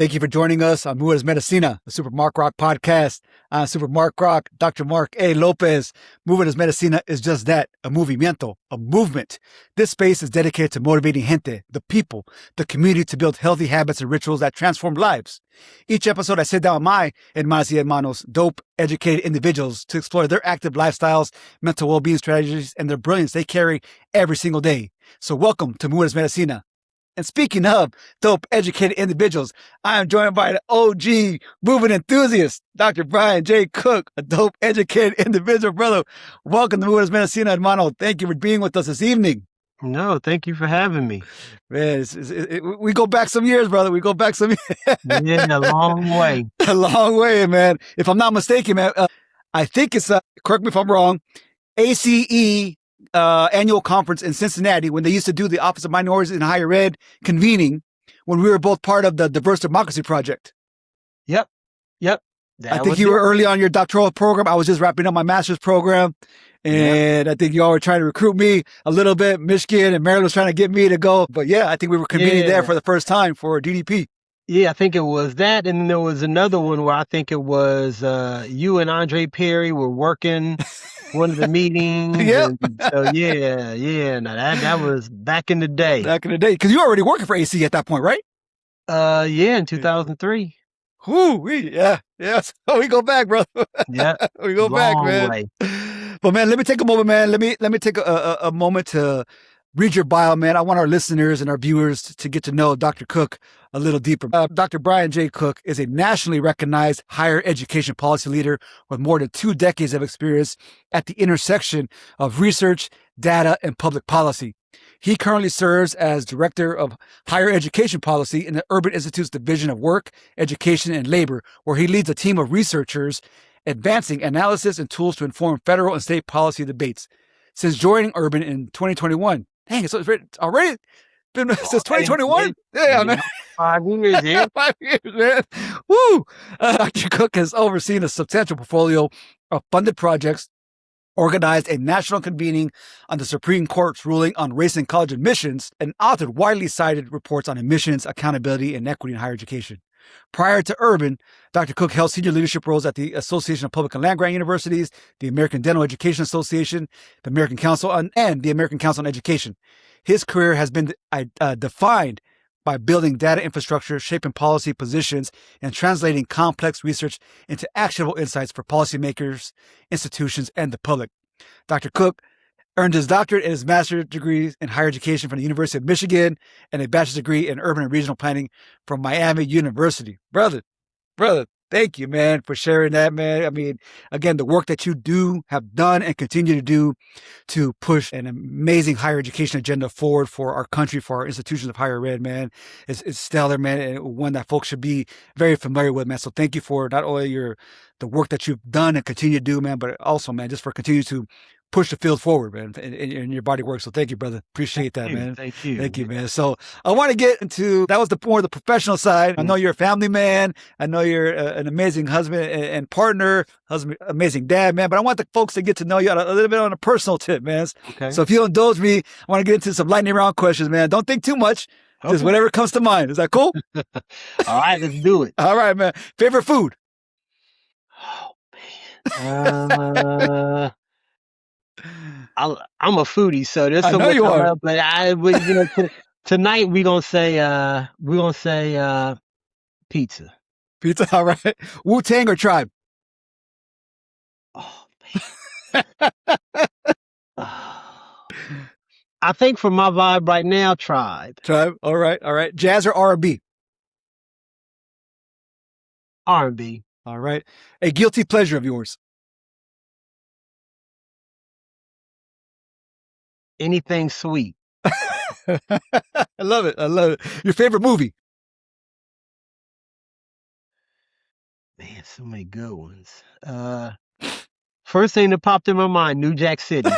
Thank you for joining us on Medicina, the Super Mark Rock podcast. I'm Super Mark Rock, Dr. Mark A. Lopez. Medicina is just that, a movimiento, a movement. This space is dedicated to motivating gente, the people, the community to build healthy habits and rituals that transform lives. Each episode, I sit down with my hermanas y hermanos, dope, educated individuals to explore their active lifestyles, mental well-being strategies, and their brilliance they carry every single day. So welcome to Medicina. And speaking of dope, educated individuals, I am joined by the OG movement enthusiast, Dr. Bryan J. Cook, a dope, educated individual, brother. Welcome to Medicina, hermano. Thank you for being with us this evening. No, thank you for having me. Man, we go back some years, brother. We go back some years. Yeah, a long way. A long way, man. If I'm not mistaken, man, I think it's, correct me if I'm wrong, ACE annual conference in Cincinnati when they used to do the Office of Minorities in Higher Ed convening when we were both part of the Diverse Democracy Project. Yep. I think you were early on your doctoral program. I was just wrapping up my master's program. And I think y'all were trying to recruit me a little bit. Michigan and Maryland was trying to get me to go. But yeah, I think we were convening there for the first time for DDP. Yeah, I think it was that. And then there was another one where I think it was you and Andre Perry were working one of the meetings. Yep. So yeah. Now that was back in the day. Back in the day. Because you were already working for AC at that point, right? Yeah, in 2003. Yeah. So we go back, brother. Yeah. We go back, man. Way. But man, let me take a moment, man. Let me take a moment to read your bio, man. I want our listeners and our viewers to get to know Dr. Cook a little deeper. Dr. Bryan J. Cook is a nationally recognized higher education policy leader with more than 2 decades of experience at the intersection of research, data, and public policy. He currently serves as Director of Higher Education Policy in the Urban Institute's Division of Work, Education, and Labor, where he leads a team of researchers advancing analysis and tools to inform federal and state policy debates. Since joining Urban in 2021, dang, so it's already been since 2021? Yeah, man. 5 years, yeah. 5 years, man. Woo! Dr. Cook has overseen a substantial portfolio of funded projects, organized a national convening on the Supreme Court's ruling on race and college admissions, and authored widely cited reports on admissions, accountability, and equity in higher education. Prior to Urban, Dr. Cook held senior leadership roles at the Association of Public and Land-Grant Universities, the American Dental Education Association, the American Council on Education. His career has been defined by building data infrastructure, shaping policy positions, and translating complex research into actionable insights for policymakers, institutions, and the public. Dr. Cook earned his doctorate and his master's degree in higher education from the University of Michigan and a bachelor's degree in urban and regional planning from Miami University. Brother, thank you, man, for sharing that, man. I mean, again, the work that you have done and continue to do to push an amazing higher education agenda forward for our country, for our institutions of higher ed, man, is stellar, man, and one that folks should be very familiar with, man. So thank you for not only the work that you've done and continue to do, man, but also, man, just for continuing to push the field forward, man, in your body work. So thank you, brother. Appreciate that, man. Thank you. Thank you, man. So I want to get into, that was more of the professional side. I know you're a family man. I know you're an amazing husband and partner, amazing dad, man. But I want the folks to get to know you a little bit on a personal tip, man. Okay. So if you'll indulge me, I want to get into some lightning round questions, man. Don't think too much. Okay. Just whatever comes to mind. Is that cool? All right, let's do it. All right, man. Favorite food? Oh, man. I'm a foodie, so there's so much. But tonight we're gonna say pizza. Pizza, all right. Wu-Tang or Tribe? Oh man. I think for my vibe right now, Tribe. Tribe, all right. Jazz or R&B? R&B. All right. A guilty pleasure of yours? Anything sweet. I love it. Your favorite movie? Man, so many good ones. First thing that popped in my mind, New Jack City.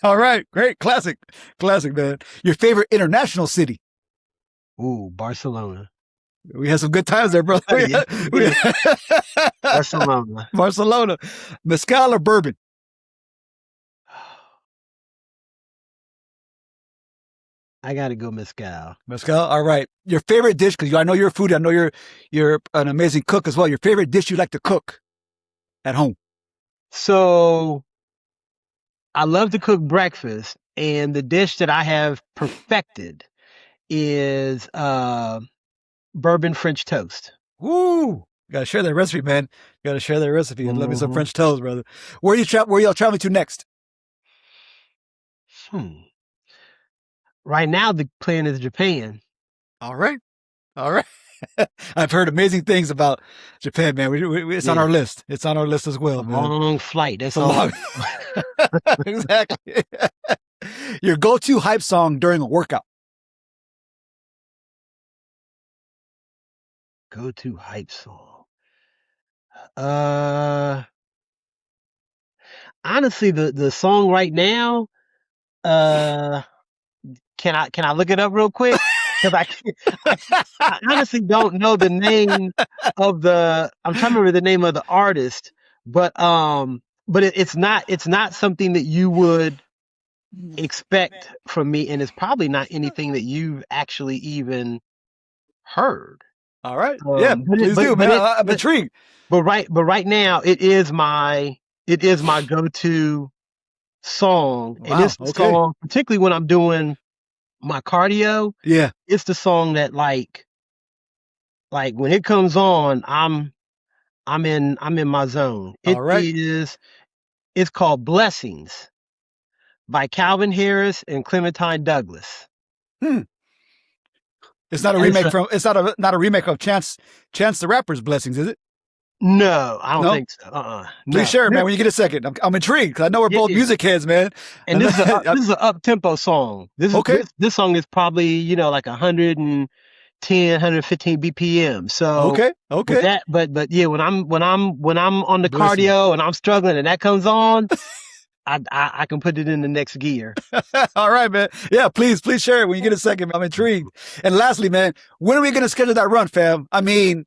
All right, great. Classic, man. Your favorite international city? Ooh, Barcelona. We had some good times there, brother. Barcelona. Mezcal or bourbon? I gotta go mezcal. Mezcal. All right. Your favorite dish, because I know you're a foodie. I know you're an amazing cook as well. Your favorite dish you like to cook at home. So I love to cook breakfast, and the dish that I have perfected is bourbon French toast. Woo! Gotta share that recipe, man. Gotta share that recipe and love me some Hmm. French toast, brother. Where y'all traveling to next? Hmm. Right now, the plan is Japan. All right. All right. I've heard amazing things about Japan, man. It's on Yeah, our list. It's on our list as a well, man. long flight. It's That's a all. long. Exactly. Your go-to hype song during a workout. Go to hype song. Uh, Honestly, the song right now. Uh, can I look it up real quick? Because I honestly don't know the name of the. I'm trying to remember the name of the artist, but it's not something that you would expect from me, and it's probably not anything that you've actually even heard. All right. Yeah, But it please do, but man. it I'm intrigued. but right now it is my go-to song, and Wow. it's the Okay. song, particularly when I'm doing my cardio. Yeah. It's the song that like when it comes on, I'm in my zone. All right. It's called Blessings by Calvin Harris and Clementine Douglas. Hmm. It's not a And it's remake a, from. It's not a remake of Chance the Rapper's Blessings, is it? no, I don't No. think so. Please No. share it, man. When you get a second, I'm intrigued because I know we're Yeah, both yeah. music heads, man. And And this is an up tempo song. This is okay. this song is probably like 110, 115 BPM. So Okay. with Okay. that, but yeah, when I'm on the Blessing. cardio and I'm struggling and that comes on, I can put it in the next gear. All right, man. Yeah, please share it when you get a second. I'm intrigued. And lastly, man, when are we going to schedule that run, fam? I mean,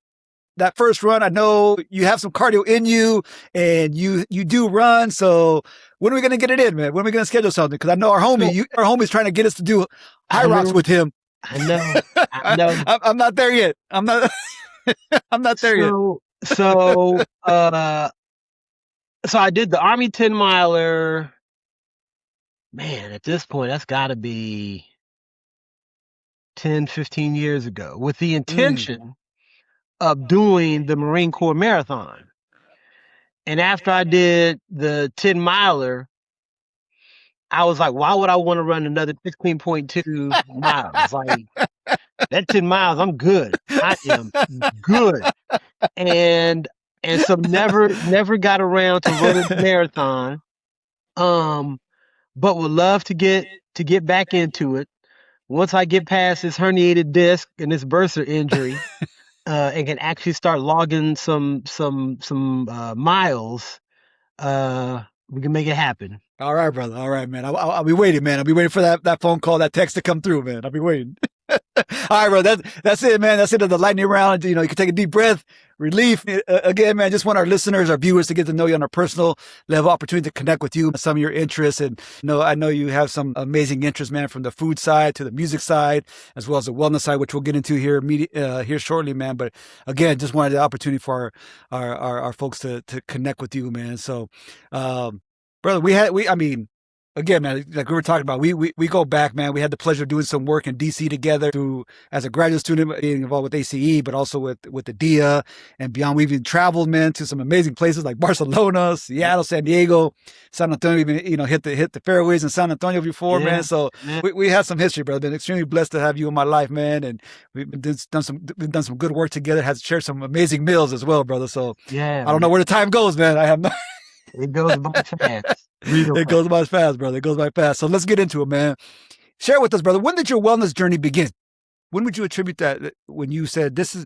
that first run, I know you have some cardio in you and you do run. So when are we going to get it in, man? When are we going to schedule something? Because I know So our homie's trying to get us to do high I rocks know, with him. I know, I know. I'm not there yet. I'm not. I'm not there yet. So so uh so I did the Army 10 miler. Man, at this point, that's got to be 10, 15 years ago, with the Mm. intention of doing the Marine Corps Marathon. And after I did the 10 miler, I was like, why would I want to run another 16.2 miles? Like, that 10 miles, I'm good. I am good. And so never got around to running the marathon. Um, but would love to get back into it. Once I get past this herniated disc and this bursa injury, and can actually start logging some miles, we can make it happen. All right, brother. All right, man. I'll be waiting, man. I'll be waiting for that phone call, that text to come through, man. I'll be waiting. All right, bro. That's it, man. That's it of the lightning round. You can take a deep breath, relief. Again, man, just want our listeners, our viewers to get to know you on a personal level, opportunity to connect with you, some of your interests. And I know you have some amazing interests, man, from the food side to the music side, as well as the wellness side, which we'll get into here shortly, man. But again, just wanted the opportunity for our folks to connect with you, man. So, brother, I mean, again, man, like we were talking about, we go back, man. We had the pleasure of doing some work in DC together as a graduate student, being involved with ACE, but also with the DIA and beyond. We've even traveled, man, to some amazing places like Barcelona, Seattle, San Diego, San Antonio. Even hit the fairways in San Antonio before, man. Yeah, So yeah, we had some history, brother. Been extremely blessed to have you in my life, man. And we've done some good work together. Has shared some amazing meals as well, brother. So yeah, I don't know man. where the time goes, man. I have no. It goes by fast, real It goes fast. by fast, brother. It goes by fast. So let's get into it, man. Share with us, brother. When did your wellness journey begin? When would you attribute that when you said this is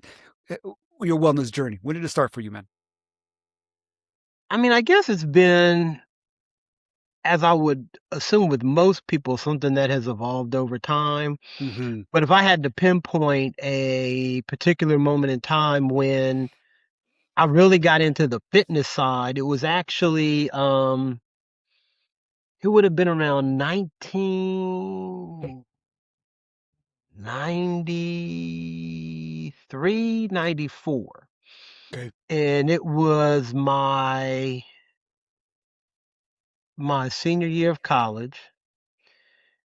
uh, your wellness journey? When did it start for you, man? I mean, I guess it's been, as I would assume with most people, something that has evolved over time. Mm-hmm. But if I had to pinpoint a particular moment in time when I really got into the fitness side, it was actually it would have been around 19 93, 94. Okay. And it was my senior year of college.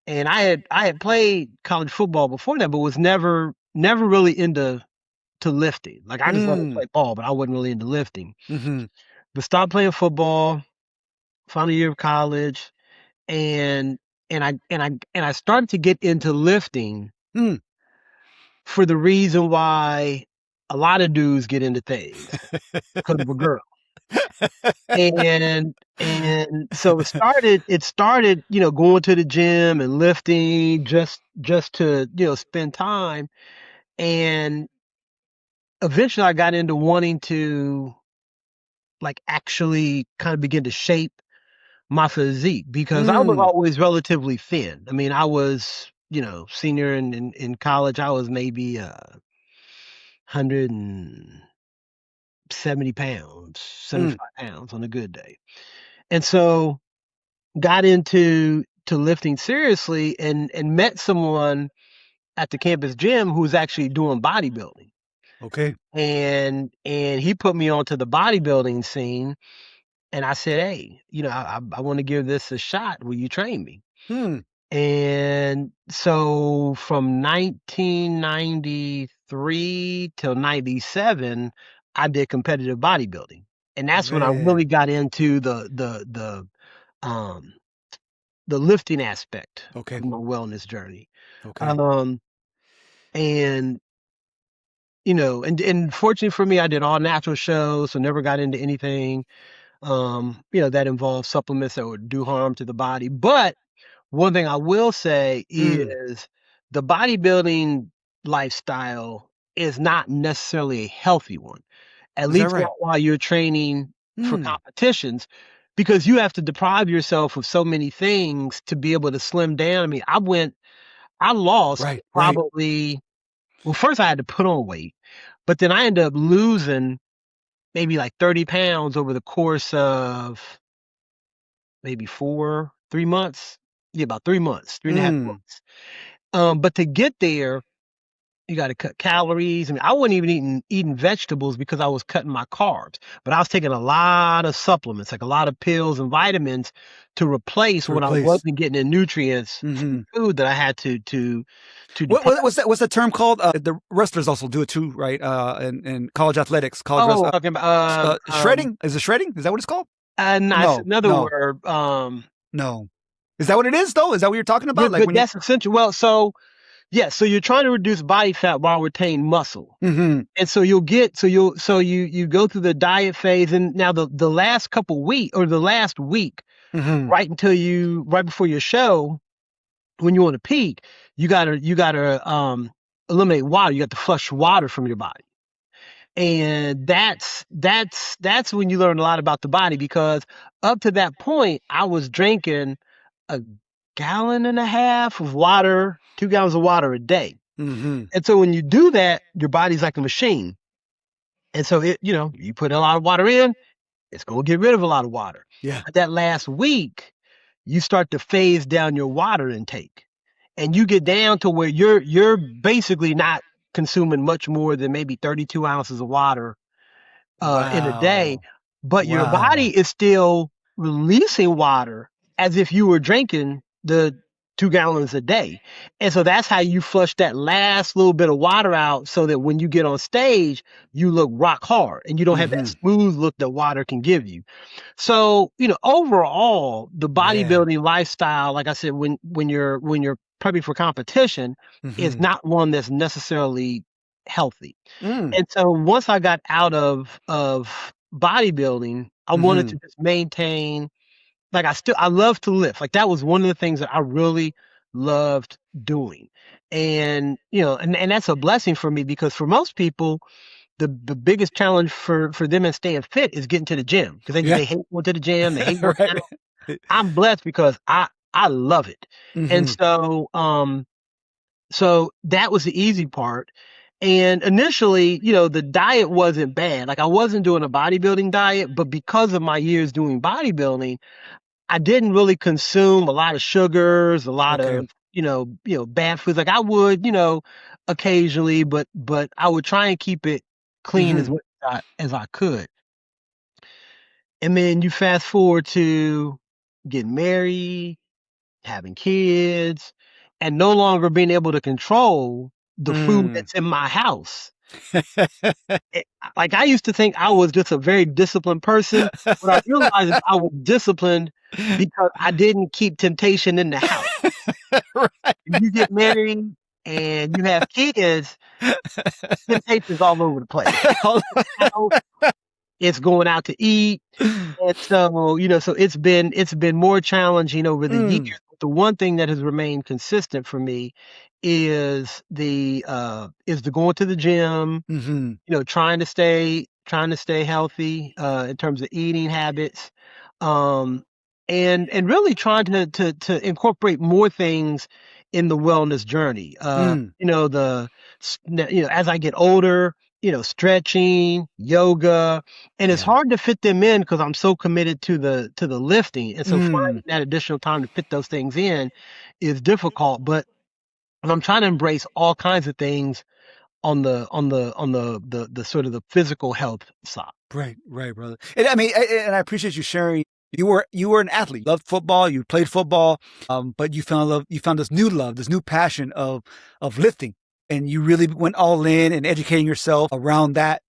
And I had played college football before that, but was never really into to lifting. Like I just wanted to Mm. play ball, but I wasn't really into lifting. Mm-hmm. But stopped playing football, final year of college, and and I started to get into lifting Mm. for the reason why a lot of dudes get into things because of a girl. And so it started, going to the gym and lifting just to, spend time. And eventually I got into wanting to like actually kind of begin to shape my physique because I was Mm. always relatively thin. I mean, I was, senior in college, I was maybe 170 pounds, Mm. 75 pounds on a good day. And so got into to lifting seriously and met someone at the campus gym who was actually doing bodybuilding. Okay. And he put me onto the bodybuilding scene. And I said, hey, I want to give this a shot. Will you train me? Hmm. And so from 1993 till 97, I did competitive bodybuilding. And that's when I really Man. got into um the lifting aspect Okay. of my wellness journey. Okay. Um and and fortunately for me, I did all natural shows, so never got into anything that involves supplements that would do harm to the body. But one thing I will say Mm. is the bodybuilding lifestyle is not necessarily a healthy one, at Is that least right? not while you're training for Hmm. competitions, because you have to deprive yourself of so many things to be able to slim down. I mean, I lost Right. Right. probably, well, first I had to put on weight, but then I ended up losing maybe like 30 pounds over the course of maybe 3 months. Yeah, about 3 months, 3.5 Mm. months. But to get there, you got to cut calories. I mean, I wasn't even eating vegetables because I was cutting my carbs, but I was taking a lot of supplements, like a lot of pills and vitamins, to replace To what I replace. wasn't getting in nutrients Mm-hmm. from food that I had to What, deprive. what's that? What's that term called? The wrestlers also do it too, right? In college athletics, Oh, talking about shredding. Is it shredding? Is that what it's called? no, it's No. another No. word. No. Is that what it is though? Is that what you're talking about? Like But when you. that's essential. Well, so yeah, so you're trying to reduce body fat while retaining muscle. Mm-hmm. And so you go through the diet phase, and now the last couple week or the last week, Mm-hmm. right before your show, when you want to peak, you gotta eliminate water. You got to flush water from your body. And that's when you learn a lot about the body, because up to that point I was drinking a gallon and a half of water, 2 gallons of water a day. Mm-hmm. And so when you do that, your body's like a machine. And so you put a lot of water in, it's gonna get rid of a lot of water. Yeah. But that last week, you start to phase down your water intake. And you get down to where you're basically not consuming much more than maybe 32 ounces of water in a day, Wow. but your Wow. body is still releasing water as if you were drinking the 2 gallons a day. And so that's how you flush that last little bit of water out, so that when you get on stage, you look rock hard and you don't have that Mm-hmm. smooth look that water can give you. So, overall, the Man. bodybuilding lifestyle, like I said, when you're prepping for competition, is Mm-hmm. not one that's necessarily healthy. Mm. And so once I got out of bodybuilding, I wanted Mm-hmm. to just maintain, like I love to lift. Like that was one of the things that I really loved doing. And and that's a blessing for me, because for most people, the biggest challenge for them in staying fit is getting to the gym, because Yeah. they hate going to the gym, they hate working Right. out. I'm blessed because I love it. And Mm-hmm. so that was the easy part. And initially, the diet wasn't bad. Like I wasn't doing a bodybuilding diet, but because of my years doing bodybuilding, I didn't really consume a lot of sugars, a lot Okay. of bad foods. Like I would, occasionally, but I would try and keep it clean as Hmm. much as I could. And then you fast forward to getting married, having kids, and no longer being able to control the food Mm. that's in my house. It, like I used to think I was just a very disciplined person. What I realized is I was disciplined because I didn't keep temptation in the house. When you get married and you have kids, temptation's all over the place. House, it's going out to eat. And so, so it's been more challenging over the years. Mm. The one thing that has remained consistent for me is the going to the gym, Hmm. trying to stay healthy in terms of eating habits, um, and really trying to incorporate more things in the wellness journey. Mm. As I get older, stretching, yoga, and it's Yeah. hard to fit them in because I'm so committed to the lifting, and so Mm. finding that additional time to fit those things in is difficult. But I'm trying to embrace all kinds of things on the sort of the physical health side. Right, right, brother. And I mean, and I appreciate you sharing. You were an athlete, loved football, you played football, but you found this new love, this new passion of lifting, and you really went all in and educating yourself around that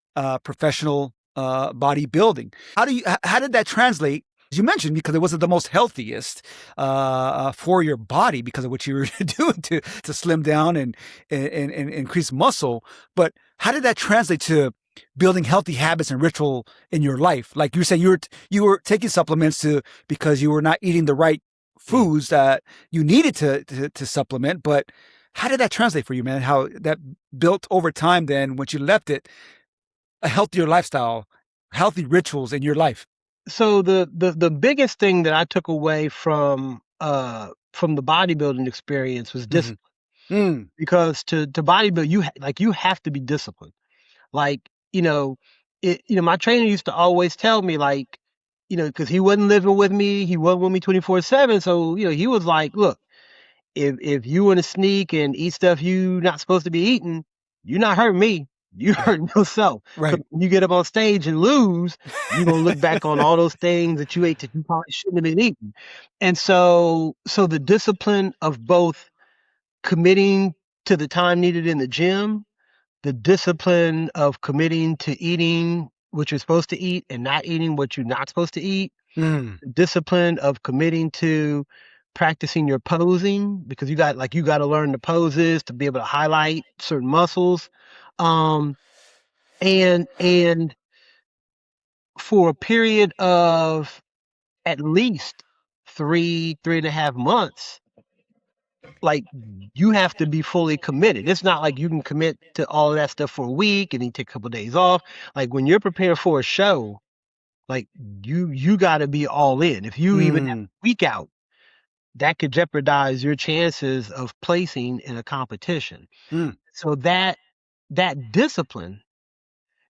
professional bodybuilding. How did that translate? As you mentioned, because it wasn't the most healthiest for your body because of what you were doing to slim down and increase muscle. But how did that translate to building healthy habits and ritual in your life? Like you said, you were taking supplements because you were not eating the right Mm. foods that you needed to supplement. But how did that translate for you, man? How that built over time? Then once you left it, a healthier lifestyle, healthy rituals in your life. So the biggest thing that I took away from the bodybuilding experience was Hmm. discipline. Mm. Because to bodybuild, you have to be disciplined. Like, my trainer used to always tell me, like, because he wasn't living with me, he wasn't with me 24/7. So, he was like, look, if you want to sneak and eat stuff you not supposed to be eating, you're not hurting me. You Yeah. hurting yourself. Right. Because when you get up on stage and lose, you're gonna look back on all those things that you ate that you probably shouldn't have been eating. And so the discipline of both committing to the time needed in the gym, the discipline of committing to eating what you're supposed to eat and not eating what you're not supposed to eat, Mm. the discipline of committing to practicing your posing because you got to learn the poses to be able to highlight certain muscles, um, and for a period of at least 3.5 months, like you have to be fully committed. It's not like you can commit to all of that stuff for a week and then take a couple of days off. Like when you're preparing for a show, like you got to be all in. If you even have Mm. a week out, that could jeopardize your chances of placing in a competition. Mm. So that discipline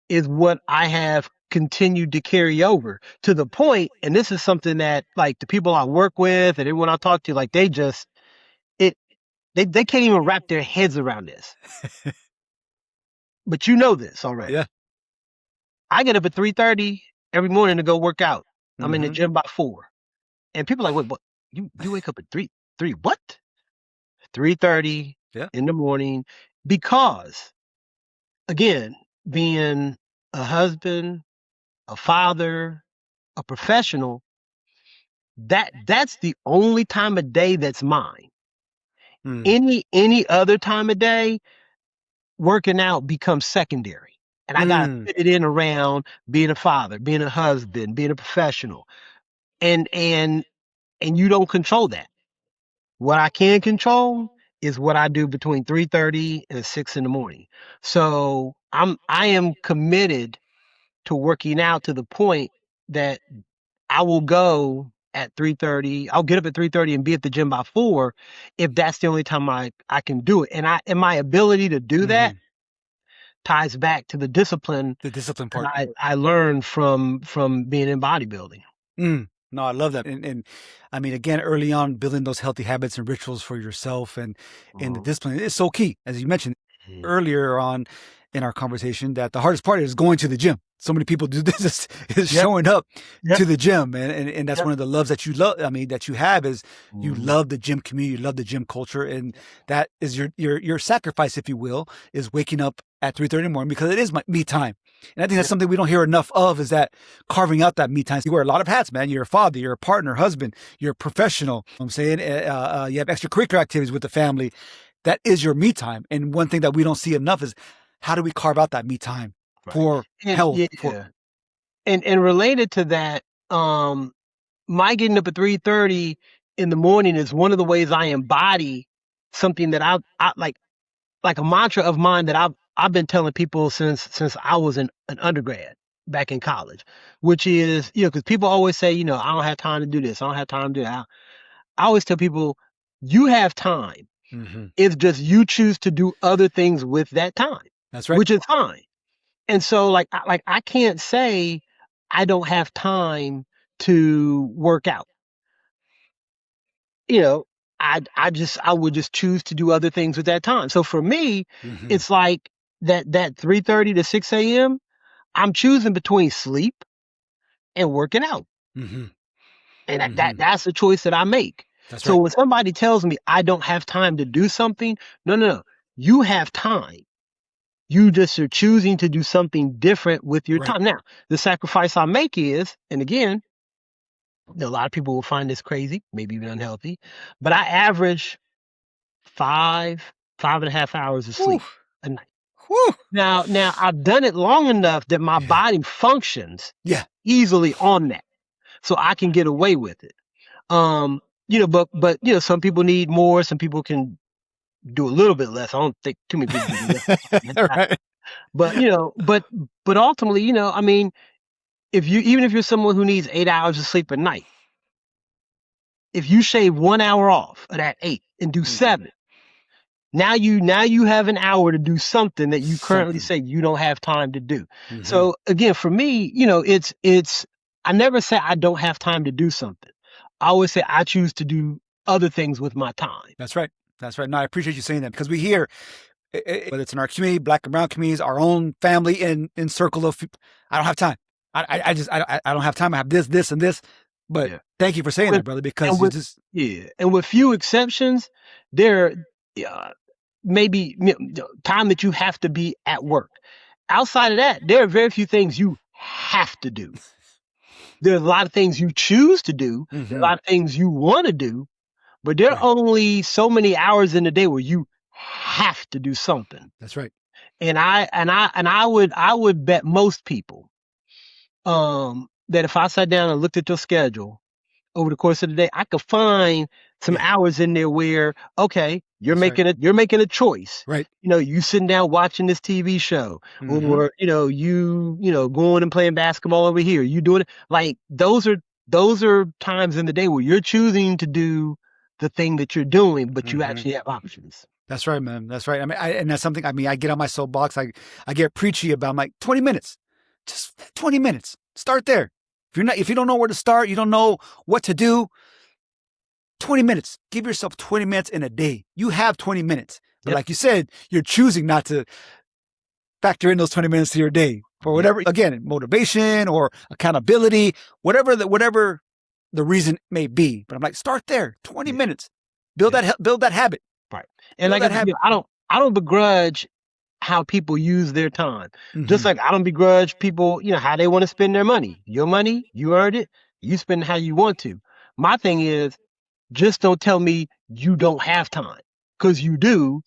is what I have continued to carry over to the point, and this is something that like the people I work with and everyone I talk to, like it they can't even wrap their heads around this. But you know this already. Yeah. I get up at 3:30 every morning to go work out. I'm in the Hmm. gym by 4. And people are like, "Wait, what? You wake up at 3 what?" 3:30 Yeah. in the morning because again, being a husband, a father, a professional, that's the only time of day that's mine. Mm. Any other time of day, working out becomes secondary. And I gotta Mm. fit it in around being a father, being a husband, being a professional. And you don't control that. What I can control is what I do between 3:30 and 6 in the morning. So I am committed to working out to the point that I will go at 3:30. I'll get up at 3:30 and be at the gym by 4 if that's the only time I can do it. And my ability to do that Hmm. ties back to the discipline The discipline that part. I learned from being in bodybuilding. Mm. No, I love that. And I mean, again, early on, building those healthy habits and rituals for yourself and the Mhm. discipline is so key. As you mentioned Mhm. earlier on in our conversation, that the hardest part is going to the gym. So many people do this is Yep. showing up Yep. to the gym. And that's Yep. one of the loves that you love. I mean, that you have is you Mhm. love the gym community, you love the gym culture. And Yep. that is your sacrifice, if you will, is waking up at 3:30 in the morning because it is my me time. And I think that's Yep. something we don't hear enough of is that carving out that me time. You wear a lot of hats, man. You're a father, you're a partner, husband, you're a professional. You know what I'm saying you have extracurricular activities with the family. That is your me time. And one thing that we don't see enough is how do we carve out that me time Right. for And health? For yeah. And related to that, my getting up at 3:30 in the morning is one of the ways I embody something that I like a mantra of mine that I've been telling people since I was an undergrad back in college, which is, because people always say, I don't have time to do this, I don't have time to do that. I always tell people, you have time. Mhm. It's just you choose to do other things with that time, That's right. which is fine. And so I can't say I don't have time to work out. You know, I would just choose to do other things with that time. So for me, Mhm. it's like that 3:30 to 6 a.m. I'm choosing between sleep and working out. Mhm. And Mhm. that's the choice that I make. That's So right. when somebody tells me I don't have time to do something, no, no, no. You have time. You just are choosing to do something different with your Right. time. Now, the sacrifice I make is, and again, a lot of people will find this crazy, maybe even unhealthy, but I average 5.5 hours of Whew. sleep a night. Whew. Now I've done it long enough that my Yeah. body functions Yeah. easily on that, so I can get away with it. Um, but some people need more. Some people can do a little bit less. I don't think too many people can do less than that. Right. But but ultimately, I mean, even if you're someone who needs 8 hours of sleep a night, if you shave 1 hour off of that 8 and do Mhm. 7, now you have an hour to do something that you currently Something. say you don't have time to do. Mhm. So again, for me, it's I never say I don't have time to do something. I always say I choose to do other things with my time. That's right. That's right. No, I appreciate you saying that because we hear whether it's in our community, black and brown communities, our own family in circle of, I don't have time. I just, I don't have time. I have this, and this. But Yeah. thank you for saying With that, brother, and because you with just, Yeah, and with few exceptions, there uh, maybe time that you have to be at work. Outside of that, there are very few things you have to do. There's a lot of things you choose to do. There's a hmm lot of things you want to do, but there are right. only so many hours in the day where you have to do something. That's right. And I would bet most people that if I sat down and looked at your schedule over the course of the day, I could find some Yeah, hours in there where, okay, you're that's right. making a choice. Right. You sitting down watching this TV show, hmm or going and playing basketball over here. You doing it like those are times in the day where you're choosing to do the thing that you're doing, but you hmm actually have options. That's right, man. That's right. I mean, and that's something. I mean, I get on my soapbox. I get preachy about. I'm like 20 minutes, just 20 minutes. Start there. If you don't know where to start, you don't know what to do. 20 minutes. Give yourself 20 minutes in a day. You have 20 minutes. But Yep. like you said, you're choosing not to factor in those 20 minutes to your day for Yep. whatever, again, motivation or accountability, whatever the reason may be. But I'm like, start there, 20 Yeah. minutes. Build Yep. build that habit. Right. And Build like I that said, habit. I don't begrudge how people use their time. Just hmm like I don't begrudge people, how they want to spend their money. Your money, you earned it, you spend it how you want to. My thing is, just don't tell me you don't have time. Because you do,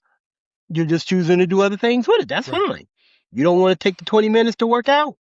you're just choosing to do other things with it. That's Right. fine. You don't want to take the 20 minutes to work out?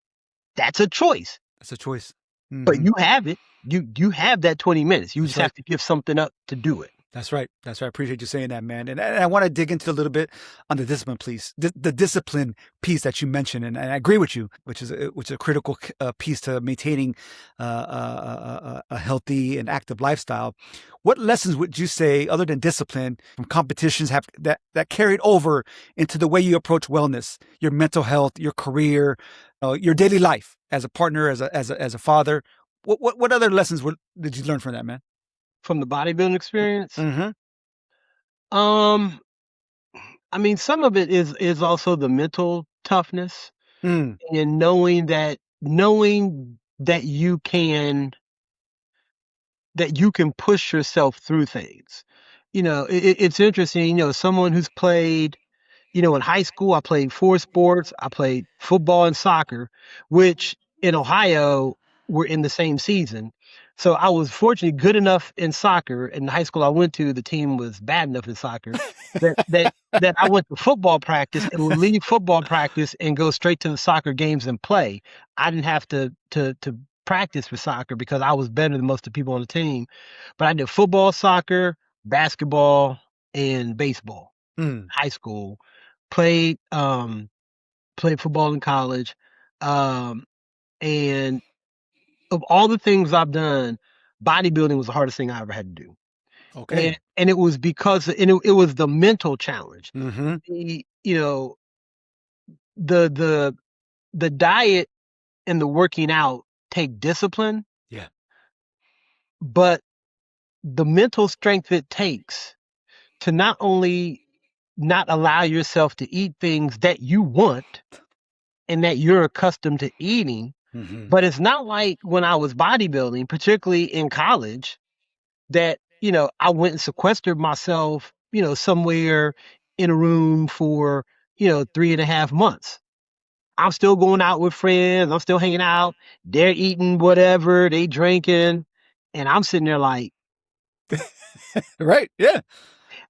That's a choice. That's a choice. But hmm you have it. You have that 20 minutes. You That's just right. have to give something up to do it. That's right. That's right. I appreciate you saying that, man. And I want to dig into a little bit on the discipline, please. The discipline piece that you mentioned, and I agree with you, which is a critical piece to maintaining a healthy and active lifestyle. What lessons would you say, other than discipline, from competitions have that carried over into the way you approach wellness, your mental health, your career, your daily life as a partner, as a father? What other lessons did you learn from that, man? From the bodybuilding experience. Mm-hmm. Um, I mean, some of it is also the mental toughness Mm. and knowing that you can push yourself through things. It's interesting. Someone who's played. In high school, I played 4 sports. I played football and soccer, which in Ohio were in the same season. So I was fortunately good enough in soccer. In the high school I went to, the team was bad enough in soccer that I went to football practice and would leave football practice and go straight to the soccer games and play. I didn't have to practice for soccer because I was better than most of the people on the team. But I did football, soccer, basketball, and baseball. Mm. High school, played played football in college, um, and of all the things I've done, bodybuilding was the hardest thing I ever had to do, Okay. and it was because it was the mental challenge. Mm-hmm. The you know the the the diet and the working out take discipline, Yeah. but the mental strength it takes to not only not allow yourself to eat things that you want and that you're accustomed to eating. Mm-hmm. But it's not like when I was bodybuilding, particularly in college, that, I went and sequestered myself, somewhere in a room for, 3.5 months. I'm still going out with friends. I'm still hanging out. They're eating whatever, they drinking. And I'm sitting there like, Right. Yeah.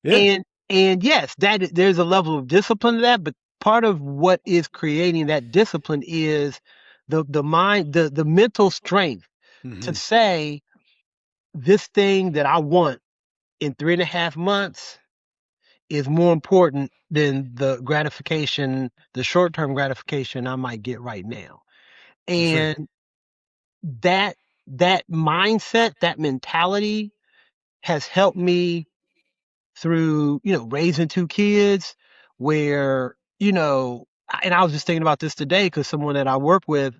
Yeah. and yes, there's a level of discipline to that, but part of what is creating that discipline is the mind, the mental strength to Mm-hmm. say this thing that I want in 3.5 months is more important than the short-term gratification I might get right now. That's right. And that that mindset, that mentality has helped me through, raising 2 kids where, and I was just thinking about this today because someone that I work with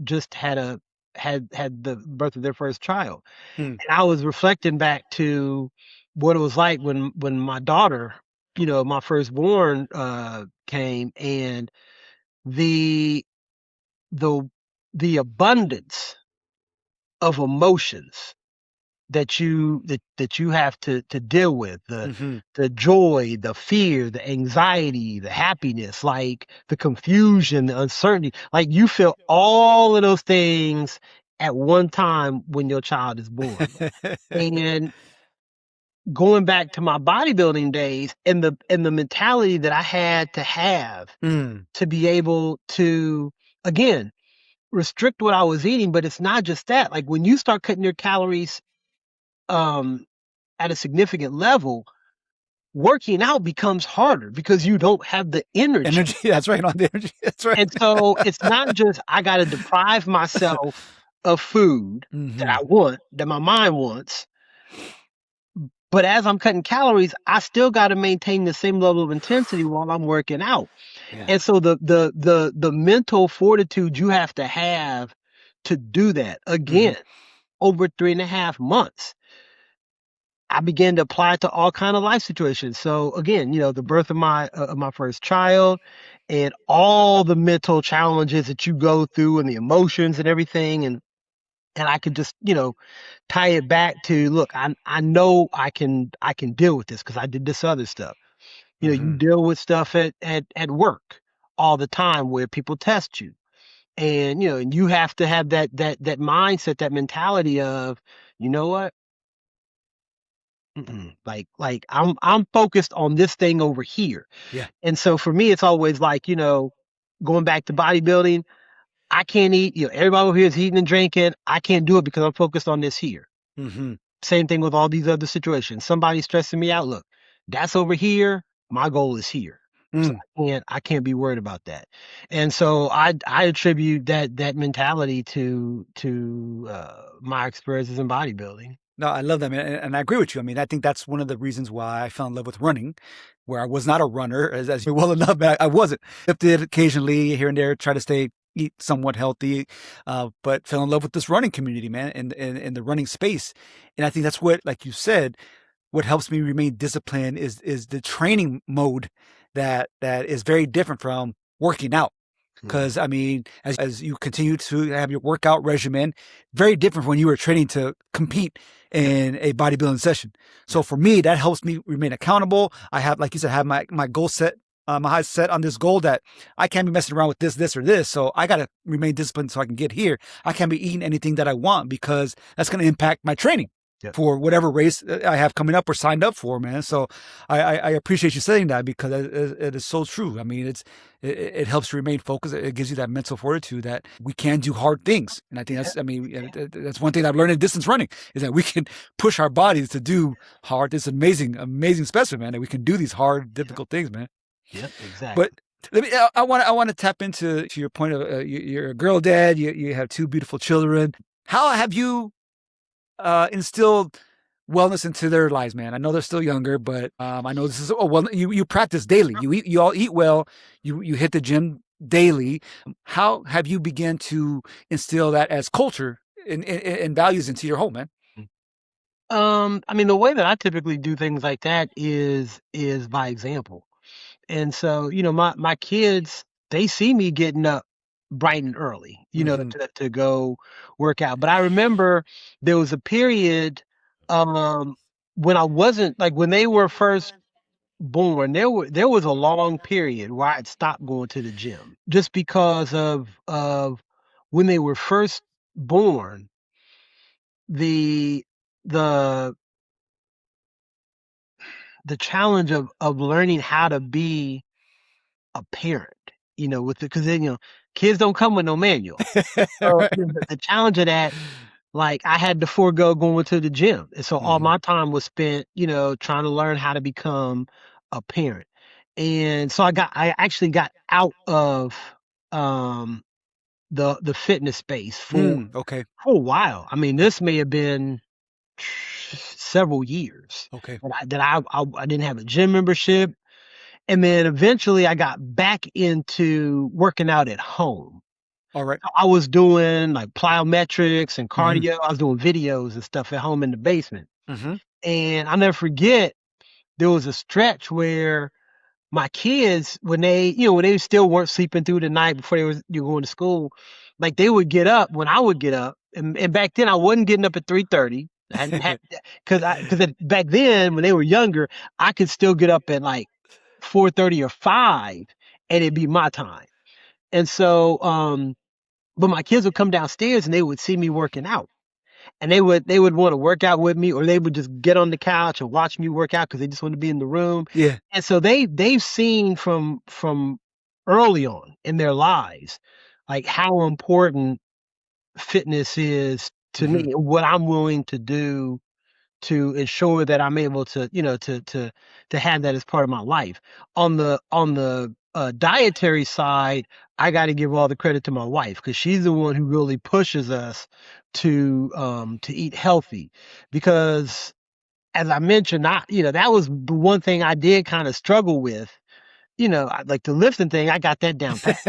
just had the birth of their first child. Mm. And I was reflecting back to what it was like when my daughter, my firstborn, came, and the the the abundance of emotions that you have to deal with, Mm-hmm. the joy, the fear, the anxiety, the happiness, like the confusion, the uncertainty, like you feel all of those things at one time when your child is born. And going back to my bodybuilding days and the mentality that I had to have Mm. to be able to, again, restrict what I was eating. But it's not just that. Like when you start cutting your calories um at a significant level, working out becomes harder because you don't have the energy. Energy. That's right. On the energy. That's right. And so it's not just I got to deprive myself of food that Mm-hmm. I want, that my mind wants. But as I'm cutting calories, I still got to maintain the same level of intensity while I'm working out. Yeah. And so the mental fortitude you have to do that Mm-hmm. again over 3.5 months. I began to apply it to all kind of life situations. So again, the birth of my first child, and all the mental challenges that you go through, and the emotions and everything, and I could just tie it back to, look, I know I can deal with this because I did this other stuff. You Mm-hmm. deal with stuff at work all the time where people test you, and you have to have that mindset, that mentality of, you know what, like I'm focused on this thing over here. Yeah. And so for me, it's always like, going back to bodybuilding, I can't eat, everybody over here is eating and drinking. I can't do it because I'm focused on this here. Mm-hmm. Same thing with all these other situations. Somebody's stressing me out. Look, that's over here. My goal is here. So Mm. I can't be worried about that. And so I attribute that mentality to my experiences in bodybuilding. No, I love that, man, and I agree with you. I mean, I think that's one of the reasons why I fell in love with running, where I was not a runner, as you well enough, man. I wasn't. I did occasionally here and there, try to stay eat somewhat healthy, but fell in love with this running community, man, and the running space. And I think that's what, like you said, what helps me remain disciplined is the training mode that is very different from working out. Mhm. Because I mean, as you continue to have your workout regimen, very different from when you were training to compete Yep. in a bodybuilding session. So Yep. for me, that helps me remain accountable. I have, like you said, have my goal set, my eyes set on this goal that I can't be messing around with this, or this. So I got to remain disciplined so I can get here. I can't be eating anything that I want because that's going to impact my training Yep. for whatever race I have coming up or signed up for, man. So I appreciate you saying that because it is so true. I mean, it helps you remain focused. It gives you that mental fortitude that we can do hard things. And I think Yep. that's, I mean, that's one thing I've learned in distance running is that we can push our bodies to do hard. It's amazing, amazing specimen, man, that we can do these hard, Yep. difficult things, man. Yep. But Exactly. let me, I want to tap into to your point of you're a girl dad. You have two beautiful children. How have you instilled wellness into their lives, man? I know they're still younger, but I know this is well. You practice daily. You all eat well. You hit the gym daily. How have you begun to instill that as culture and values into your home, man? I mean, the way that I typically do things like that is by example. And so, my kids, they see me getting up bright and early, Mm-hmm. to go work out. But I remember there was a period um when I wasn't like when they were first born, there was a long period where I'd stopped going to the gym just because of when they were first born, the the the challenge of learning how to be a parent, with the because then, kids don't come with no manual. So, Right. the challenge of that, like, I had to forego going to the gym, and so all Mm-hmm. my time was spent, trying to learn how to become a parent. And so I actually got out of, um, the fitness space Okay. for a while. I mean, this may have been several years Okay. that I didn't have a gym membership. And then eventually I got back into working out at home. All right. I was doing like plyometrics and Mm-hmm. cardio. I was doing videos and stuff at home in the basement. Mm-hmm. And I'll never forget there was a stretch where my kids, when they still weren't sleeping through the night before you going to school, like they would get up when I would get up. And back then I wasn't getting up at 3:30. I hadn't had because back then when they were younger, I could still get up at like 4:30 or 5 and it'd be my time. And so but my kids would come downstairs and they would see me working out. And they would want to work out with me or they would just get on the couch and watch me work out because they just want to be in the room. Yeah. And so they've seen from early on in their lives like how important fitness is to Mm-hmm. me, what I'm willing to do to ensure that I'm able to, to have that as part of my life. On the dietary side, I got to give all the credit to my wife because she's the one who really pushes us to eat healthy. Because as I mentioned, that was the one thing I did kind of struggle with. Like the lifting thing, I got that down pat.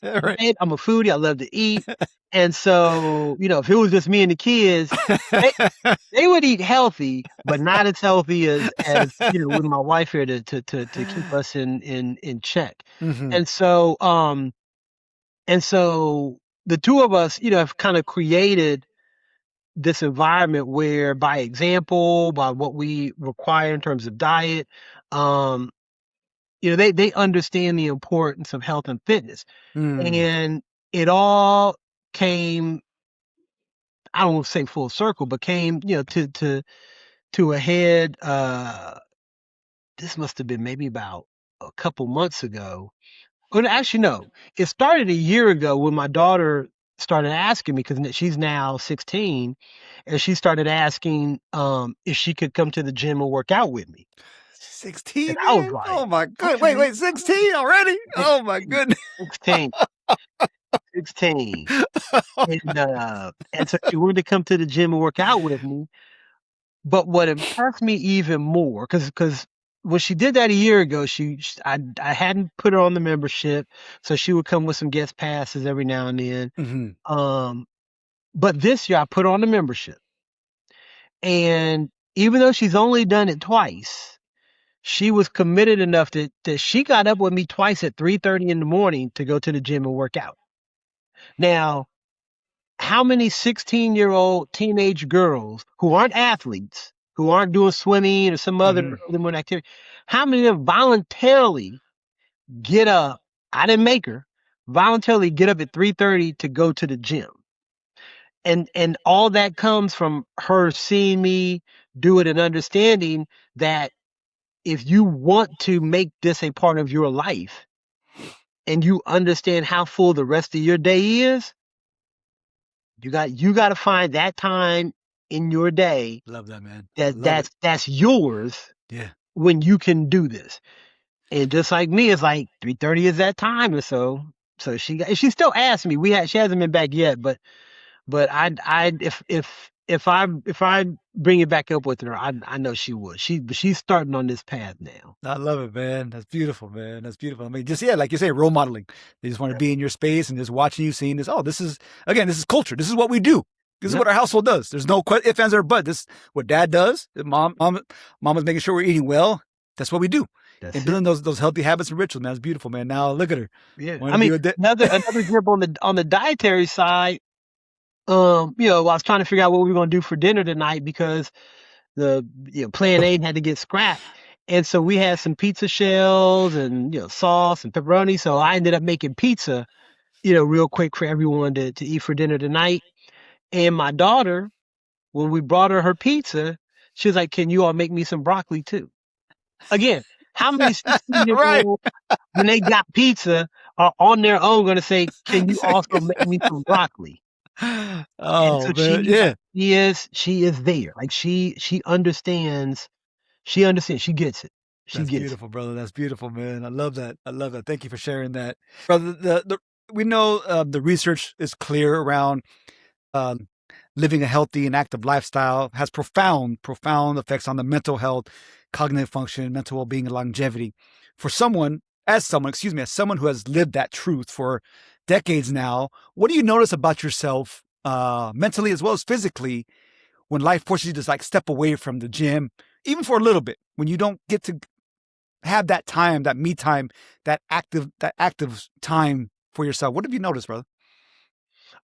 Right. Right? I'm a foodie. I love to eat. And so, if it was just me and the kids, they would eat healthy, but not as healthy as with my wife here to keep us in check. Mm-hmm. And so the two of us, have kind of created this environment where by example, by what we require in terms of diet, um, they understand the importance of health and fitness. Mm. And it all came, I don't want to say full circle, but came, to a head. This must have been maybe about a couple months ago. Well, actually, no. It started a year ago when my daughter started asking me because she's now 16, and she started asking if she could come to the gym and work out with me. And 16, I was man? Oh like, my god. okay, 16 already? Oh my goodness. 16, 16. And so she wanted to come to the gym and work out with me. But what impressed me even more, because when she did that a year ago, I hadn't put her on the membership, so she would come with some guest passes every now and then. Hmm. Um, but this year I put her on the membership, and even though she's only done it twice, she was committed enough that she got up with me twice at 3:30 in the morning to go to the gym and work out. Now, how many 16-year-old teenage girls who aren't athletes, who aren't doing swimming or some other Hmm. early morning activity, how many of them voluntarily get up? I didn't make her voluntarily get up at 3:30 to go to the gym. And all that comes from her seeing me do it and understanding that if you want to make this a part of your life and you understand how full the rest of your day is, you got to find that time in your day Love that, man. I that love it. that's yours Yeah. when you can do this. And just like me, it's like 3:30 is that time or so. So she still asks me. She hasn't been back yet, but I if I bring it back up with her, I know she would. She's starting on this path now. I love it, man. That's beautiful, man. That's beautiful. I mean, just yeah, like you say, role modeling. They just want to Yep. be in your space and just watching you, seeing this. Oh, this is again, this is culture. This is what we do. This is Yep. what our household does. There's no ifs, ands, or but. This is what dad does. Mom is making sure we're eating well. That's what we do. And That's it. building those healthy habits and rituals, man. It's beautiful, man. Now look at her. Yeah. Want I to be mean, with that? another example on the dietary side. I was trying to figure out what we were gonna do for dinner tonight because the plan A had to get scrapped. And so we had some pizza shells and sauce and pepperoni. So I ended up making pizza, real quick for everyone to eat for dinner tonight. And my daughter, when we brought her pizza, she was like, "Can you all make me some broccoli too?" Again, how many 16 year Right. olds when they got pizza are on their own going to say, "Can you also make me some broccoli?" And Oh so man, yeah. she is there. Like she understands. She understands. She gets it. She That's gets it. beautiful, brother. That's beautiful, man. I love that. I love that. Thank you for sharing that, brother. The we know the research is clear around um, living a healthy and active lifestyle has profound effects on the mental health, cognitive function, mental well-being, and longevity. For as someone who has lived that truth for decades now, what do you notice about yourself, mentally as well as physically, when life forces you to like step away from the gym, even for a little bit, when you don't get to have that time, that me time, that active time for yourself? What have you noticed, brother?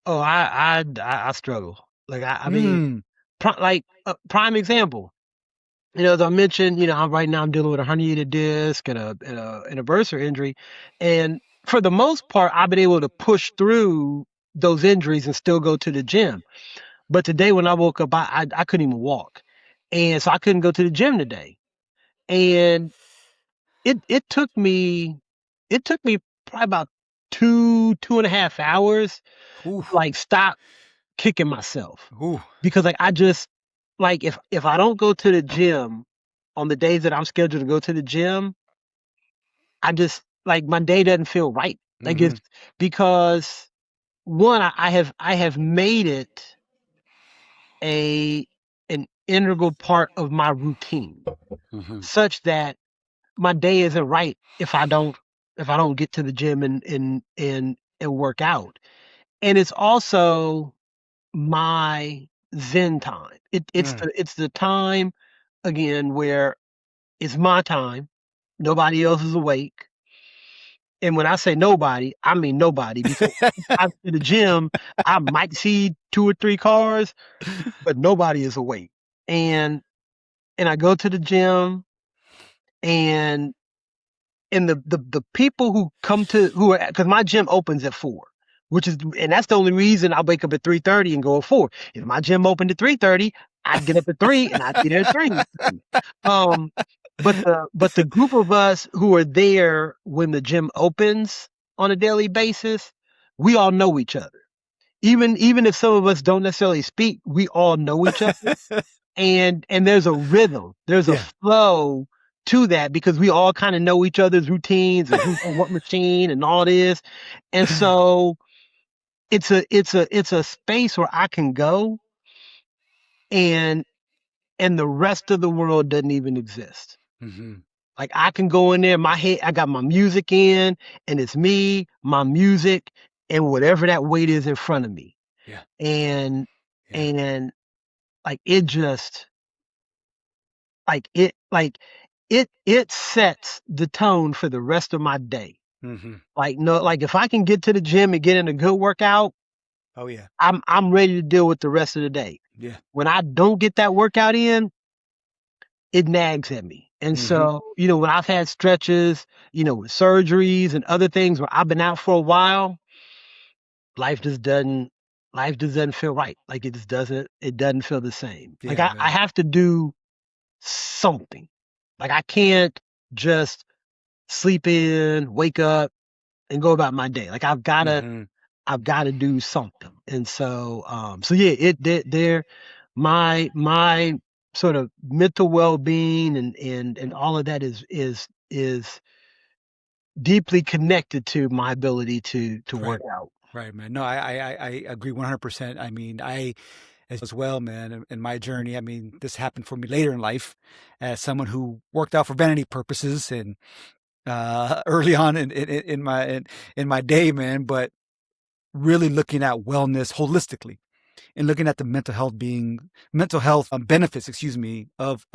Oh, I struggle. Like I mean, Mm. prime example. As I mentioned, right now I'm dealing with a herniated disc and a bursa injury, and for the most part, I've been able to push through those injuries and still go to the gym. But today, when I woke up, I couldn't even walk, and so I couldn't go to the gym today. And it took me probably about 2.5 hours Ooh, to like stop kicking myself ooh. because like I just like if I don't go to the gym on the days that I'm scheduled to go to the gym, I just like my day doesn't feel right. Like Mm-hmm. it's because one, I have made it a an integral part of my routine Mm-hmm. such that my day isn't right if I don't get to the gym and work out. And it's also my zen time. Mm. It's the time again where it's my time. Nobody else is awake. And when I say nobody, I mean nobody because I go to the gym, I might see two or three cars, but nobody is awake. And I go to the gym and the people who are because my gym opens at 4, and that's the only reason I wake up at 3:30 and go at 4. If my gym opened at 3:30, I'd get up at 3 and I'd be there at 3. Um, but the group of us who are there when the gym opens on a daily basis, we all know each other. Even if some of us don't necessarily speak, we all know each other and there's a rhythm, there's a Yeah. flow to that because we all kind of know each other's routines and who's on what machine and all this. And so it's a space where I can go and the rest of the world doesn't even exist. Mm-hmm. Like I can go in there, my head, I got my music in, and it's me, my music, and whatever that weight is in front of me. Yeah. And Yeah. and like it just it sets the tone for the rest of my day. Hmm. Like no, like if I can get to the gym and get in a good workout, Oh yeah. I'm ready to deal with the rest of the day. Yeah. When I don't get that workout in, it nags at me. And Hmm. so, when I've had stretches, with surgeries and other things where I've been out for a while, life just doesn't life just doesn't feel right. Like it doesn't feel the same. Like Yeah, I man. have to do something. Like I can't just sleep in, wake up, and go about my day. Like Hmm. I've gotta do something. And so so yeah, it did there my sort of mental well-being and all of that is deeply connected to my ability to Right. work out. Right, man. No, I agree 100%. I mean, I as well, man, in my journey. I mean, this happened for me later in life as someone who worked out for vanity purposes and early on in my day, man, but really looking at wellness holistically and looking at the mental health benefits, excuse me, of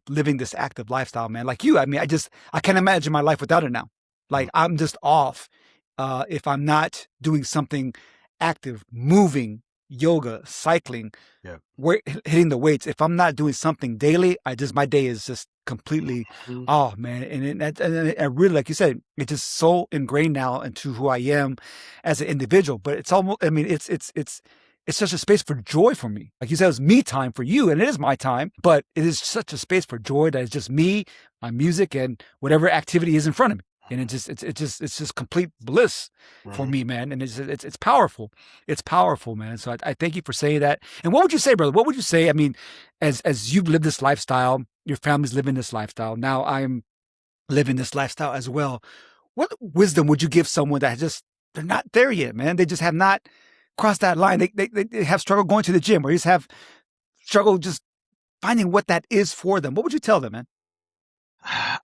living this active lifestyle, man. Like you, I mean, I can't imagine my life without it now. Mm, Like I'm just off if I'm not doing something active, moving, yoga, cycling, yeah. hitting the weights. If I'm not doing something daily, my day is just completely, Mhm. oh man. And I really, like you said, it's just so ingrained now into who I am as an individual. But it's almost, I mean, it's such a space for joy for me. Like you said, it's me time for you, and it is my time, but it is such a space for joy that it's just me, my music, and whatever activity is in front of me. And it's just complete bliss for Mhm. me, man. And it's powerful. It's powerful, man. So I thank you for saying that. And what would you say, brother? What would you say? I mean, as you've lived this lifestyle, your family's living this lifestyle. Now I'm living this lifestyle as well. What wisdom would you give someone that they're not there yet, man? They just have not crossed that line. They have struggled going to the gym, or just have struggled just finding what that is for them. What would you tell them, man?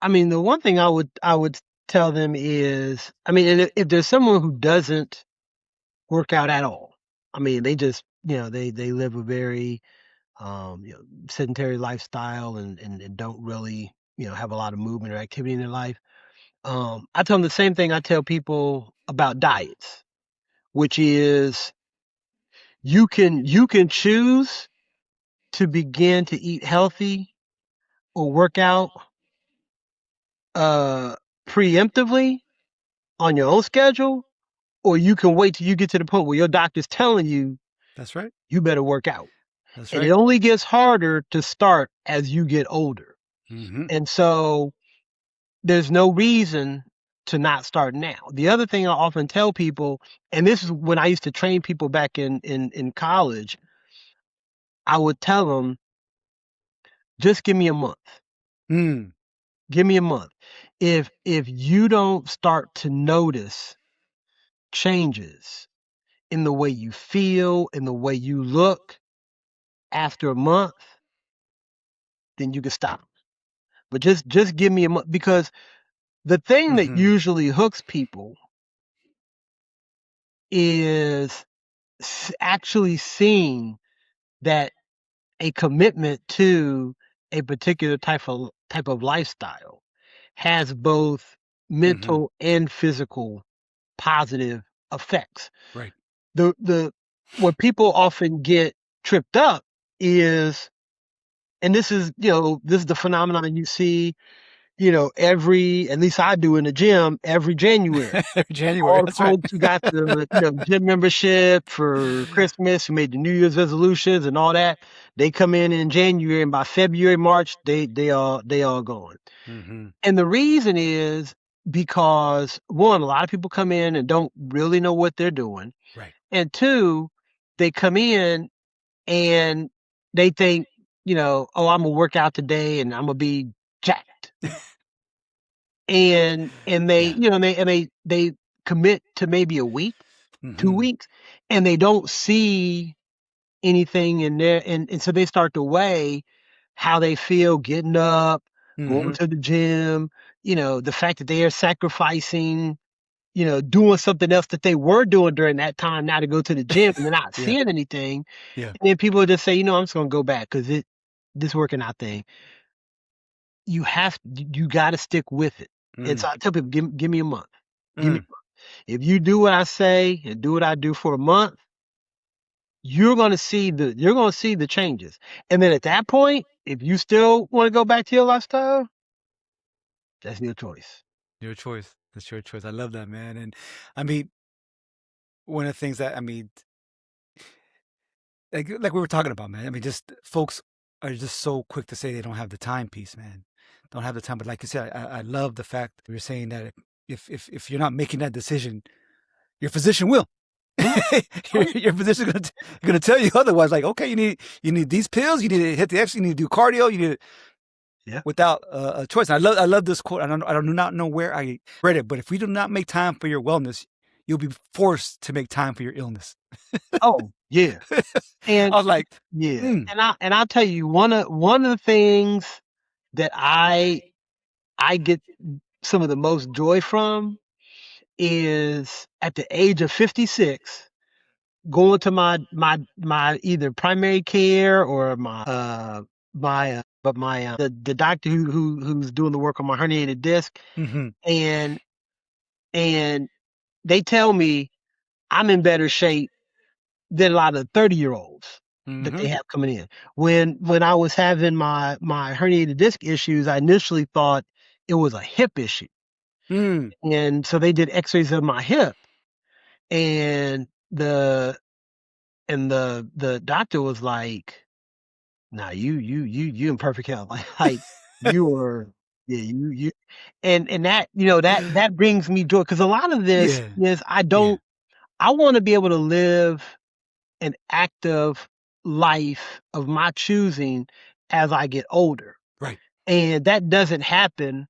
I mean, the one thing I would tell them is, I mean, and if there's someone who doesn't work out at all, I mean, they just, they live a very sedentary lifestyle and don't really, have a lot of movement or activity in their life. I tell them the same thing I tell people about diets, which is you can choose to begin to eat healthy or work out uh preemptively on your own schedule, or you can wait till you get to the point where your doctor's telling you That's right. you better work out. That's And it right. only gets harder to start as you get older. Mm-hmm. And so there's no reason to not start now. The other thing I often tell people, and this is when I used to train people back in college, I would tell them, just give me a month. Mm. Give me a month. If you don't start to notice changes in the way you feel, in the way you look after a month, then you can stop. But just give me a month, because the thing that Mm-hmm. usually hooks people is actually seeing that a commitment to a particular type of lifestyle has both Mm-hmm. mental and physical positive effects. Right. The Where people often get tripped up is, and this is the phenomenon you see, every, at least I do in the gym, every January. January. All the That's right. folks who got the gym membership for Christmas, who made the New Year's resolutions and all that, they come in January, and by February, March, they all gone. Mm-hmm. And the reason is because, one, a lot of people come in and don't really know what they're doing, Right. and two, they come in and they think, oh, I'm gonna work out today and I'm gonna be jacked, and they Yeah. you know they commit to maybe a week, two Mm-hmm. weeks, and they don't see anything in there, and so they start to weigh how they feel getting up, going Mm-hmm. to the gym, the fact that they are sacrificing, doing something else that they were doing during that time now to go to the gym and they're not Yeah. seeing anything. Yeah. And then people will just say, I'm just gonna go back because this working out thing. You got to stick with it. And Mm. so I tell people, give me a month. Give me Mm. If you do what I say and do what I do for a month, you're gonna see the changes. And then at that point, if you still want to go back to your lifestyle, that's your choice. Your choice. That's your choice. I love that, man. And I mean, one of the things that I mean, like we were talking about, man. I mean, just folks are just so quick to say they don't have the time piece, man. Don't have the time. But like you said, I love the fact that you're saying that if you're not making that decision, your physician will. Mhm. Oh, yeah. Your physician gonna tell you otherwise. Like, okay, you need these pills. You need to hit the exercise. You need to do cardio. You need to, Yeah. without a choice. And I love this quote. I do not know where I read it, but if we do not make time for your wellness, you'll be forced to make time for your illness. Oh, yeah. And I was like, yeah. mm, And I'll tell you one of the things that I get some of the most joy from is at the age of 56 going to my either primary care or the doctor who's doing the work on my herniated disc, mm-hmm, and and they tell me I'm in better shape than a lot of 30-year-olds that mm-hmm, they have coming in. When I was having my herniated disc issues, I initially thought it was a hip issue. mm, And so they did x-rays of my hip, and the doctor was like, "Nah, you in perfect health." Like you were, yeah, you and that brings me joy because a lot of this yeah, is yeah, I want to be able to live an active life of my choosing as I get older. right, And that doesn't happen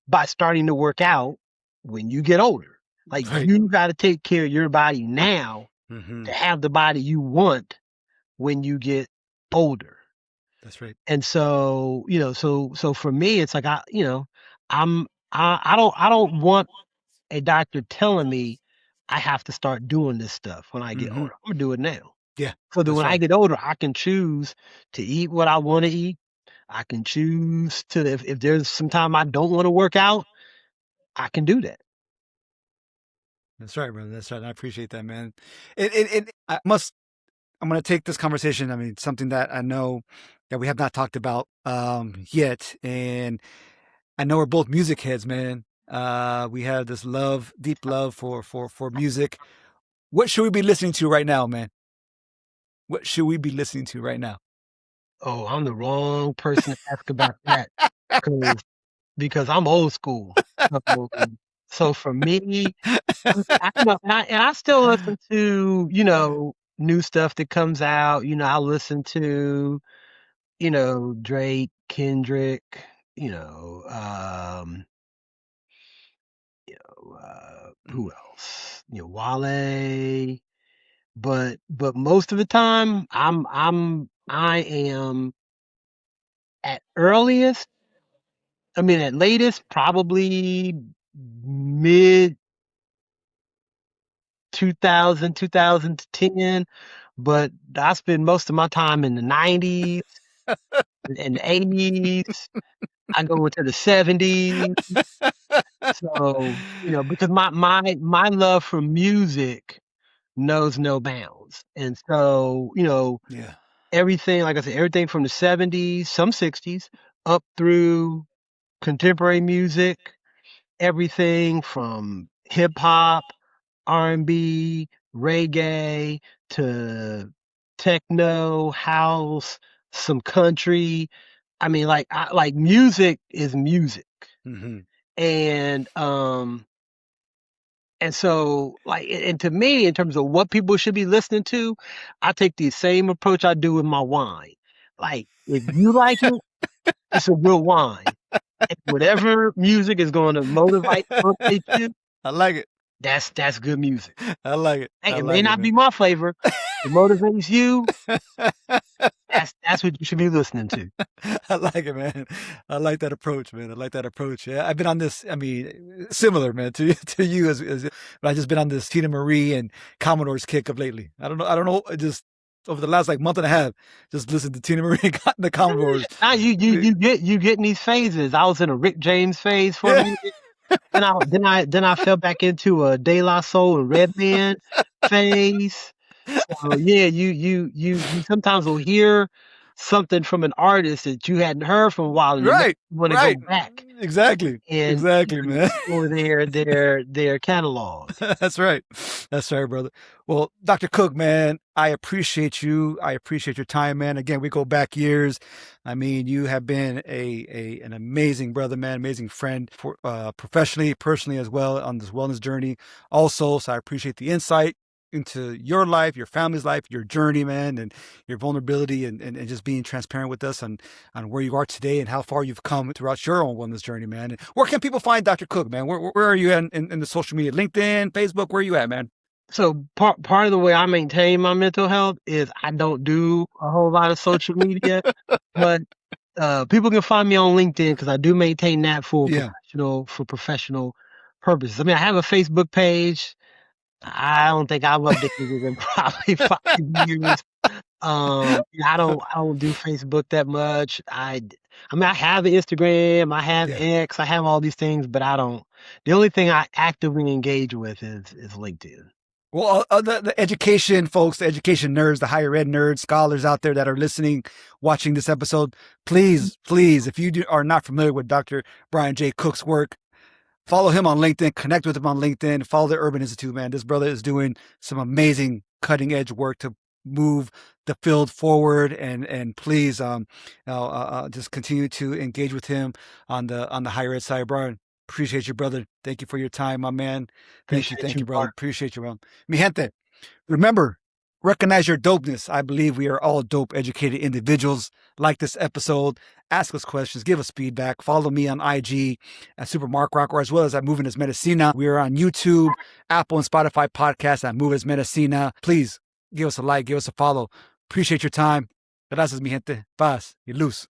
by starting to work out when you get older. Like right, you got to take care of your body now mm-hmm, to have the body you want when you get older. that's right, And so, so for me, it's like I don't want a doctor telling me I have to start doing this stuff when I get mm-hmm, older. I'm gonna do it now. yeah, So that that's when I right, get older, I can choose to eat what I want to eat. I can choose to if there's some time I don't want to work out, I can do that. that's right, brother, that's right. I appreciate that, man. I'm going to take this conversation. I mean, something that I know that we have not talked about yet, and I know we're both music heads, man. We have this love, deep love for music. What should we be listening to right now, man? What should we be listening to right now? Oh, I'm the wrong person to ask about that because I'm old school. So, so for me, I still listen to new stuff that comes out. I listen to Drake, Kendrick, you know, um, who else? Wale. But most of the time, I am at earliest. I mean, at latest, probably mid 2010. But I spend most of my time in the 90s and the 80s. I go into the 70s. So, because my love for music knows no bounds. And so, Yeah. everything, like I said, everything from the 70s, some 60s, up through contemporary music, everything from hip hop, R&B, reggae to techno, house, some country. I mean, like music is music. Mm-hmm. And so, like, and to me, in terms of what people should be listening to, I take the same approach I do with my wine. Like, if you like it, it's a good wine. And whatever music is going to motivate you, I like it. that's good music. I like it. Hey, I it may like it, not be man. my flavor. It motivates you. That's what you should be listening to. I like it, man. I like that approach, man. I like that approach. Yeah, I've been on this. I mean, similar, man, to you but I just been on this Tina Marie and Commodores kick of lately. I don't know. I don't know. Just over the last like month and a half, just listen to Tina Marie and the Commodores. Now you get in these phases. I was in a Rick James phase for a Yeah, minute. Then I fell back into a De La Soul and Redman phase. So yeah, you sometimes will hear something from an artist that you hadn't heard for a while, and it makes right, you want to go right. back Exactly, and exactly, man. explore their catalogs. That's right. That's right, brother. Well, Dr. Cook, man, I appreciate you. I appreciate your time, man. Again, we go back years. I mean, you have been an amazing brother, man, amazing friend for professionally, personally as well on this wellness journey. Also, so I appreciate the insight into your life, your family's life, your journey, man, and your vulnerability and just being transparent with us on where you are today and how far you've come throughout your own wellness journey, man. And where can people find Dr. Cook, man? Where are you in the social media? LinkedIn, Facebook, where are you at, man? So part of the way I maintain my mental health is I don't do a whole lot of social media, but people can find me on LinkedIn because I do maintain that Yeah. for professional purposes. I mean, I have a Facebook page. I don't think I've updated it in probably 5 years. I don't do Facebook that much. I mean, I have Instagram, I have Yeah. X, I have all these things, but I don't. The only thing I actively engage with is LinkedIn. Well, the education folks, the education nerds, the higher ed nerds, scholars out there that are listening, watching this episode, please, please, if you are not familiar with Dr. Bryan J. Cook's work, follow him on LinkedIn, connect with him on LinkedIn, follow the Urban Institute, man. This brother is doing some amazing cutting edge work to move the field forward and please just continue to engage with him on the higher ed side. Brian, appreciate you, brother. Thank you for your time, my man. Appreciate Thank you, you, brother. Mark. Appreciate you, man. Mi gente, remember, recognize your dopeness. I believe we are all dope, educated individuals. Like this episode, ask us questions, give us feedback. Follow me on IG at Super Mark Rocker, as well as at Moving as Medicina. We are on YouTube, Apple, and Spotify podcasts at Move as Medicina. Please give us a like, give us a follow. Appreciate your time. Gracias, mi gente. Paz y luz.